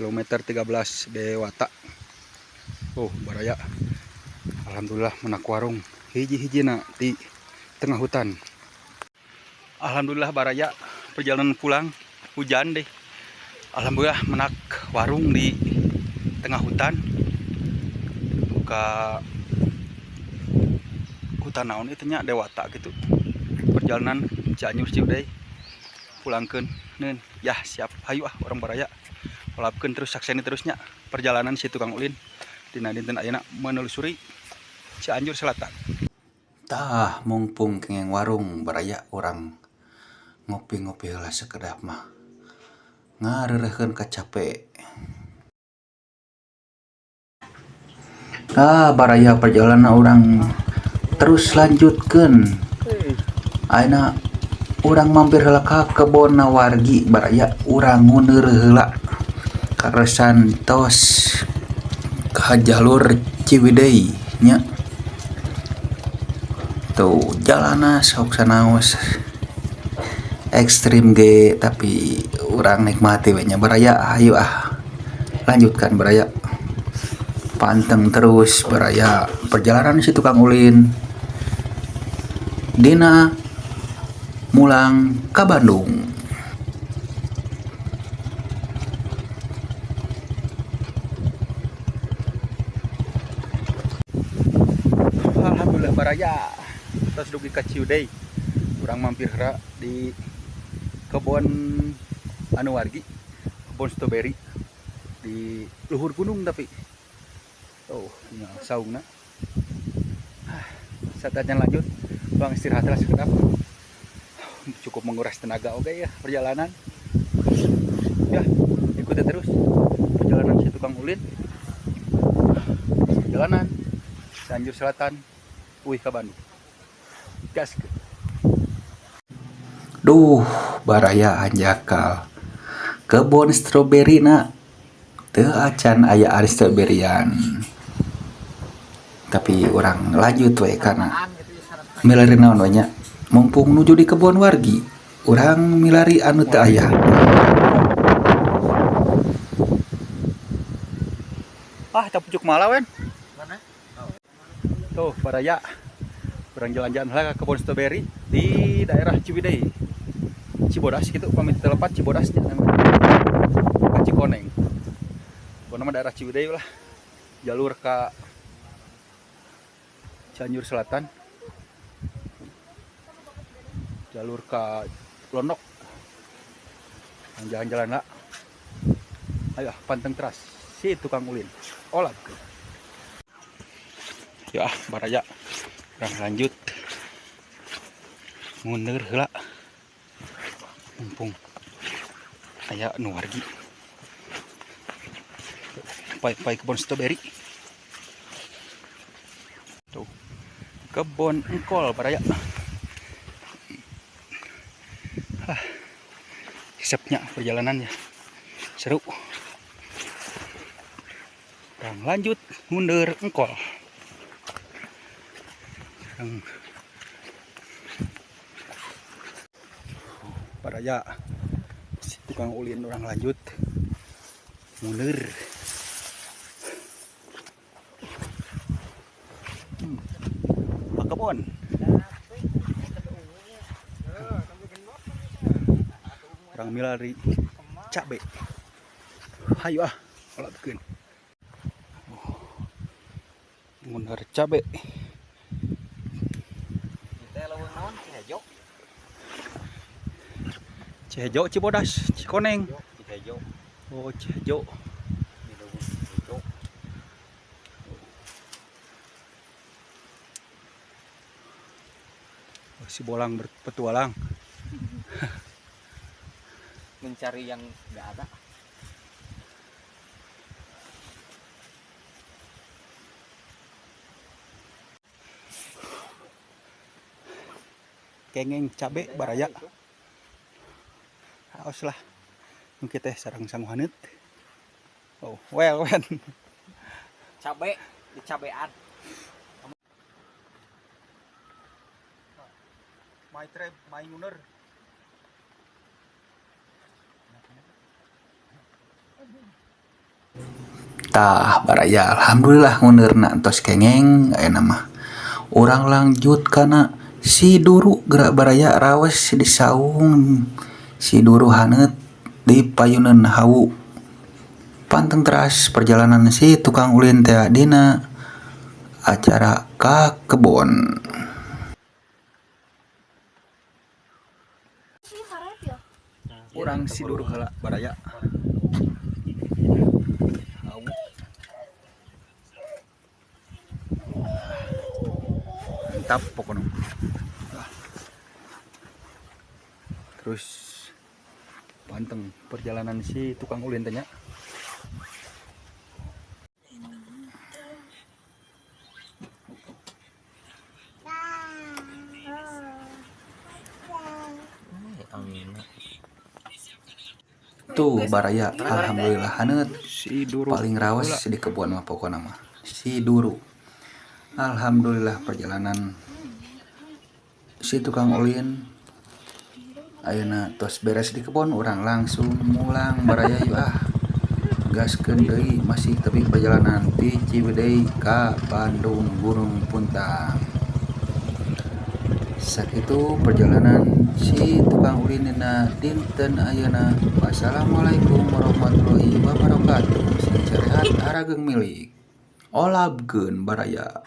kilometer 13 Dewata. Oh baraya, alhamdulillah menak warung hiji-hijina di tengah hutan. Alhamdulillah baraya perjalanan pulang hujan deh. Alhamdulillah menak warung di tengah hutan. Buka hutan naon itu nya Dewata gitu. Perjalanan Cianjur Ciwidey pulangkeun neun. Ya siap hayu orang baraya. Lapkeun terus sakseni terusnya perjalanan si tukang ulin dina dinten ayeuna menelusuri Cianjur Selatan. Tah mumpung kengeng warung baraya orang ngopi-ngopi heula sakedap mah. Ngareureuhkeun kacape. Baraya perjalanan orang terus lanjutkeun. Ayeuna urang mampir heula ka kebon wargi baraya urang nguneur heula karesan tos ka jalur Ciwidey nya. Tuh jalana sok sanaos ekstrim ge tapi urang nikmati we nya baraya. Ayo lanjutkan baraya. Panteng terus baraya perjalanan si tukang ulin dina mulang ka Bandung. Alhamdulillah baraya tos dugi ka Ciwidey. Urang mampir heula di kebon anu wargi, kebon stroberi di luhur gunung tapi nya saungna. Saatnya lanjut, bang istirahat lah sekedap. Cukup menguras tenaga oke ya perjalanan. Ya, ikuti terus perjalanan si tukang ulin. Perjalanan Cianjur Selatan, ke Bandung. Gas. Duh, baraya anjakal. Kebon stroberi na teu acan aya ari stroberian. Tapi orang lanjut we karena milari naon we nya. Mumpung nuju di kebon wargi, urang milari anu teu aya. Tak pucuk malah wen. Mana? Tuh, baraya. Urang jalan-jalan heula ka kebon stroberi di daerah Ciwidey. Cibodas gitu, pamit telepat Cibodasnya namanya. Ka Cikoneng. Pokoknya daerah Ciwidey lah. Jalur ka Cianjur Selatan. Jalur ke Londok. Jalan-jalan lah. Ayo panteng teras si tukang ulin. Olah. Ya baraya. Orang lanjut. Mundur heula. Mumpung aya nu wargi. Pai kebon stroberi. Tuh. Kebon engkol baraya. Hisapnya perjalanannya seru. Dan lanjut mundur engkol. Baraya si tukang ulin orang lanjut mundur. Kebon. Orang milari cabe. Hayu olah bikin. Mundur cabe. Cihejo, Cibodas, Cikoneng. Oh, Cihejo. Si bolang berpetualang. Mencari yang nggak ada. Kengeng cabe baraya. Haos lah. Mungkin teh sarang sanguhaneut. Oh, well wen. Cabe di cabean. My tribe, my nguneur. Tah baraya alhamdulillah ngunderna entos kengeng aya nama. Urang lanjut kana si duru gerak baraya rawes di saung si duru haneut di payuneun hawu. Panteng teras perjalanan si tukang ulin teh dina acara ka kebon. Urang si duru heula baraya. Hawu. Mantap pokoknya. Terus panteng perjalanan si tukang ulin tanya. Tuh baraya alhamdulillah haneut si duru paling rawas di kebun mah pokona mah si duru. Alhamdulillah perjalanan si tukang ulin ayeuna tos beres di kebun urang langsung mulang baraya yuk gaskeun deui masih tapi perjalanan ti Ciwidey ka Bandung Gunung Puntang. Sakitu perjalanan si tukang ulin dina dinten ayeuna. Wassalamualaikum warahmatullahi wabarakatuh. Sing sarehat harageung milik olabkeun baraya.